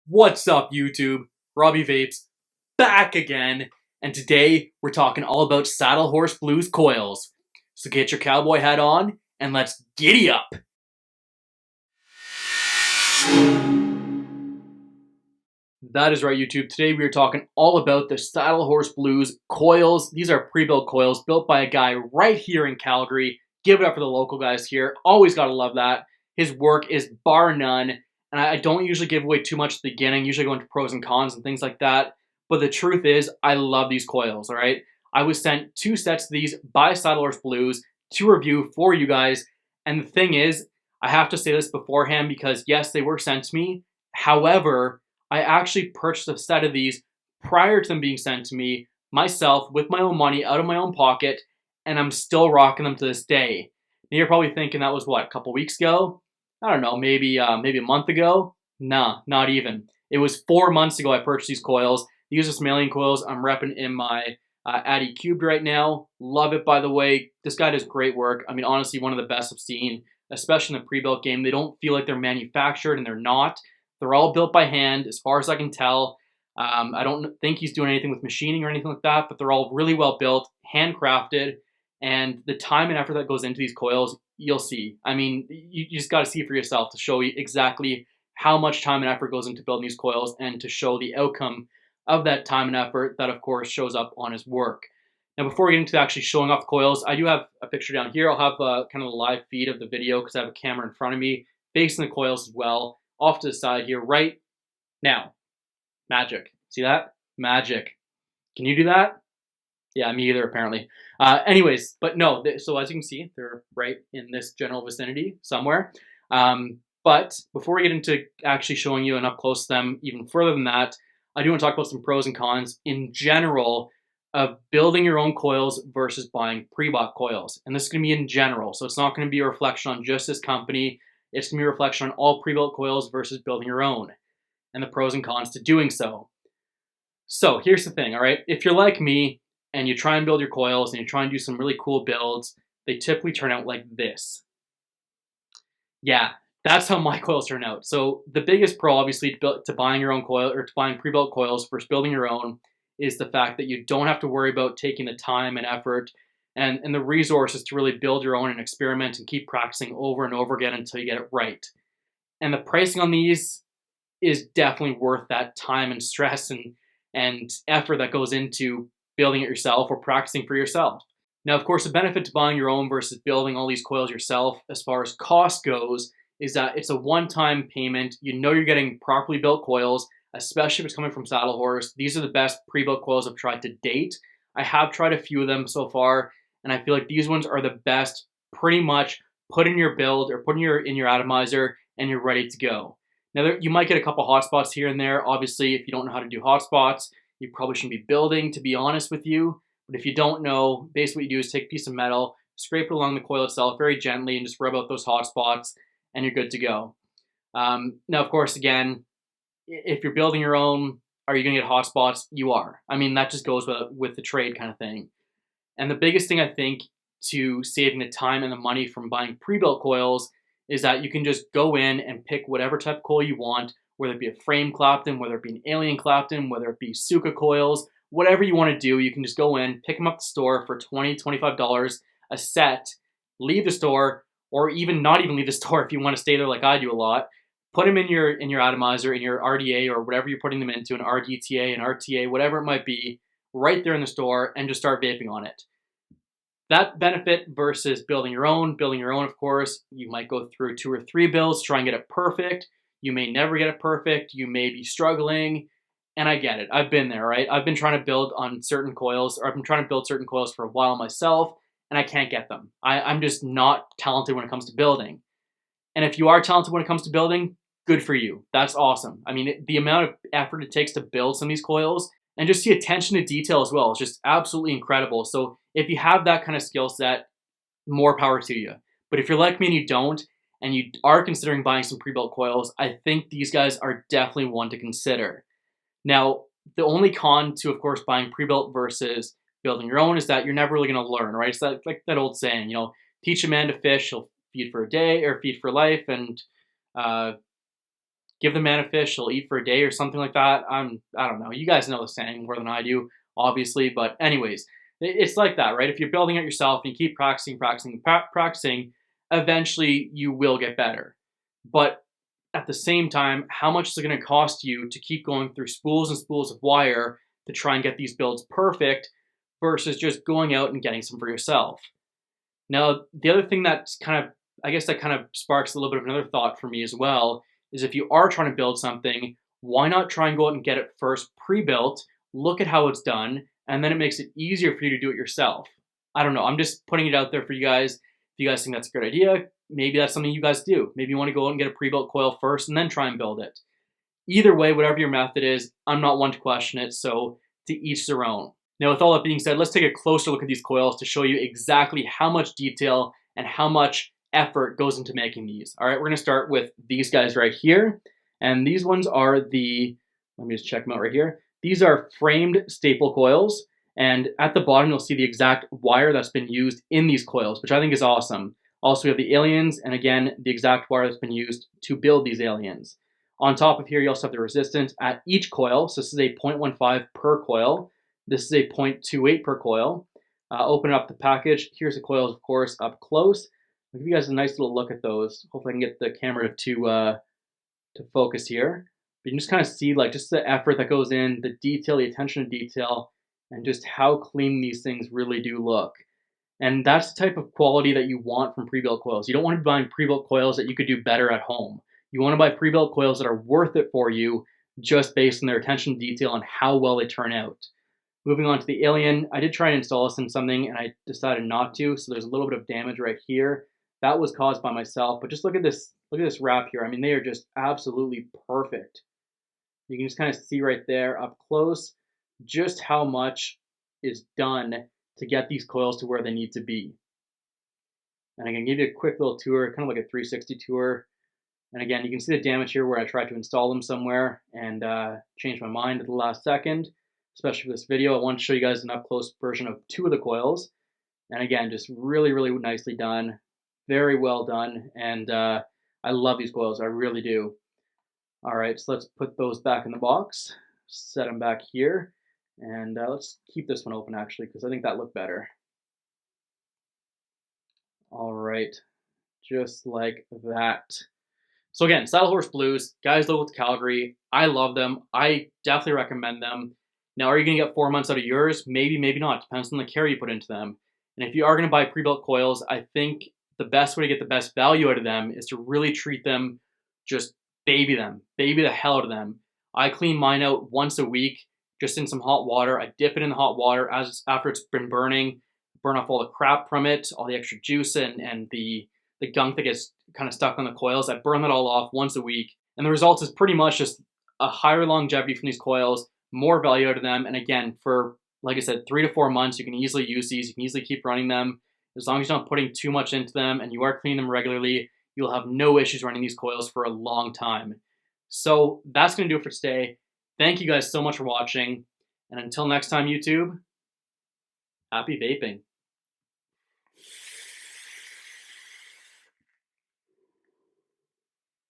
What's up, YouTube? Robbie Vapes back again, and today we're talking all about Saddlehorse Blues coils. So get your cowboy hat on and let's giddy up. That is right, YouTube. Today we are talking all about the Saddlehorse Blues coils. These are pre-built coils built by a guy right here in Calgary. Give it up for the local guys here. Always gotta love that. His work is bar none. And I don't usually give away too much at the beginning. Usually go into pros and cons and things like that. But the truth is, I love these coils, all right? I was sent 2 sets of these by Saddlehorse Blues to review for you guys. And the thing is, I have to say this beforehand because yes, they were sent to me. However, I actually purchased a set of these prior to them being sent to me myself with my own money out of my own pocket, and I'm still rocking them to this day. Now you're probably thinking that was what, a couple weeks ago? I don't know, maybe a month ago? Nah, not even. It was 4 months ago I purchased these coils. These are some alien coils I'm repping in my Addy Cubed right now. Love it, by the way. This guy does great work. I mean, honestly, one of the best I've seen, especially in the pre-built game. They don't feel like they're manufactured, and they're not. They're all built by hand, as far as I can tell. I don't think he's doing anything with machining or anything like that, but they're all really well built, handcrafted, and the time and effort that goes into these coils, you'll see. I mean, you just got to see for yourself to show you exactly how much time and effort goes into building these coils and to show the outcome of that time and effort that, of course, shows up on his work. Now, before we get into actually showing off the coils, I do have a picture down here. I'll have kind of the live feed of the video because I have a camera in front of me facing the coils as well. Off to the side here right now. Magic. See that? Magic. Can you do that? Yeah, me either, apparently. Anyways, but no, so as you can see, they're right in this general vicinity somewhere. But before we get into actually showing you and up close to them even further than that, I do want to talk about some pros and cons in general of building your own coils versus buying pre-bought coils. And this is going to be in general, so it's not going to be a reflection on just this company. It's going to be a reflection on all pre-built coils versus building your own and the pros and cons to doing so. So here's the thing, all right? If you're like me and you try and build your coils and you try and do some really cool builds, they typically turn out like this. Yeah, that's how my coils turn out. So the biggest pro, obviously, to buying your own coil or to buying pre-built coils versus building your own is the fact that you don't have to worry about taking the time and effort and the resources to really build your own and experiment and keep practicing over and over again until you get it right. And the pricing on these is definitely worth that time and stress and effort that goes into building it yourself or practicing for yourself. Now, of course, the benefit to buying your own versus building all these coils yourself as far as cost goes is that it's a one-time payment. You know you're getting properly built coils, especially if it's coming from Saddlehorse. These are the best pre-built coils I've tried to date. I have tried a few of them so far, and I feel like these ones are the best. Pretty much put in your build or put in your atomizer and you're ready to go. Now, you might get a couple hotspots here and there. Obviously, if you don't know how to do hotspots, you probably shouldn't be building, to be honest with you. But if you don't know, basically what you do is take a piece of metal, scrape it along the coil itself very gently, and just rub out those hotspots, and you're good to go. Now, of course, again, if you're building your own, are you going to get hotspots? You are. I mean, that just goes with the trade kind of thing. And the biggest thing I think to saving the time and the money from buying pre-built coils is that you can just go in and pick whatever type of coil you want, whether it be a frame Clapton, whether it be an alien Clapton, whether it be Suka coils, whatever you want to do, you can just go in, pick them up at the store for $20, $25 a set, leave the store, or even not even leave the store if you want to stay there like I do a lot. Put them in your atomizer, in your RDA, or whatever you're putting them into, an RDTA, an RTA, whatever it might be, right there in the store, and just start vaping on it. That benefit versus building your own, of course, you might go through 2 or 3 builds, try and get it perfect. You may never get it perfect. You may be struggling. And I get it. I've been there, right? I've been trying to build on certain coils, or I've been trying to build certain coils for a while myself, and I can't get them. I'm just not talented when it comes to building. And if you are talented when it comes to building, good for you. That's awesome. I mean, the amount of effort it takes to build some of these coils and just the attention to detail as well is just absolutely incredible. So if you have that kind of skill set, more power to you. But if you're like me and you don't, and you are considering buying some pre-built coils, I think these guys are definitely one to consider. Now, the only con to, of course, buying pre-built versus building your own is that you're never really going to learn, right? It's like that old saying, you know, teach a man to fish, he'll feed for a day or feed for life, and give the man a fish, he'll eat for a day or something like that. I don't know. You guys know the saying more than I do, obviously. But anyways, it's like that, right? If you're building it yourself and you keep practicing, eventually you will get better. But at the same time, how much is it going to cost you to keep going through spools and spools of wire to try and get these builds perfect versus just going out and getting some for yourself? Now, the other thing that's I guess that kind of sparks a little bit of another thought for me as well, is if you are trying to build something, why not try and go out and get it first pre-built, look at how it's done, and then it makes it easier for you to do it yourself. I don't know. I'm just putting it out there for you guys. If you guys think that's a good idea, maybe that's something you guys do. Maybe you want to go out and get a pre-built coil first and then try and build it. Either way, whatever your method is, I'm not one to question it, so to each their own. Now, with all that being said, let's take a closer look at these coils to show you exactly how much detail and how much effort goes into making these. All right, we're going to start with these guys right here. And these ones are let me just check them out right here. These are framed staple coils. And at the bottom, you'll see the exact wire that's been used in these coils, which I think is awesome. Also, we have the aliens, and again, the exact wire that's been used to build these aliens. On top of here, you also have the resistance at each coil. So this is a 0.15 per coil. This is a 0.28 per coil. Open up the package. Here's the coils, of course, up close. I'll give you guys a nice little look at those. Hopefully I can get the camera to focus here. But you can just kind of see like just the effort that goes in, the detail, the attention to detail, and just how clean these things really do look. And that's the type of quality that you want from pre-built coils. You don't want to be buying pre-built coils that you could do better at home. You want to buy pre-built coils that are worth it for you just based on their attention to detail and how well they turn out. Moving on to the alien, I did try and install this in something and I decided not to, so there's a little bit of damage right here. That was caused by myself, but just look at this wrap here. I mean, they are just absolutely perfect. You can just kind of see right there up close just how much is done to get these coils to where they need to be. And I can give you a quick little tour, kind of like a 360 tour. And again, you can see the damage here where I tried to install them somewhere and changed my mind at the last second. Especially for this video, I want to show you guys an up-close version of two of the coils. And again, just really, really nicely done. Very well done. And I love these coils, I really do. All right, so let's put those back in the box. Set them back here. And let's keep this one open actually, because I think that looked better. All right, just like that. So again, Saddlehorse Blues, guys local to Calgary. I love them. I definitely recommend them. Now, are you going to get 4 months out of yours? Maybe, maybe not. Depends on the care you put into them. And if you are going to buy pre-built coils, I think the best way to get the best value out of them is to really treat them, just baby the hell out of them. I clean mine out once a week, just in some hot water. I dip it in the hot water after it's been burning, burn off all the crap from it, all the extra juice and the gunk that gets kind of stuck on the coils. I burn that all off once a week. And the result is pretty much just a higher longevity from these coils, more value out of them. And again, for, like I said, 3 to 4 months, you can easily use these. You can easily keep running them. As long as you're not putting too much into them and you are cleaning them regularly, you'll have no issues running these coils for a long time. So that's going to do it for today. Thank you guys so much for watching. And until next time, YouTube, happy vaping.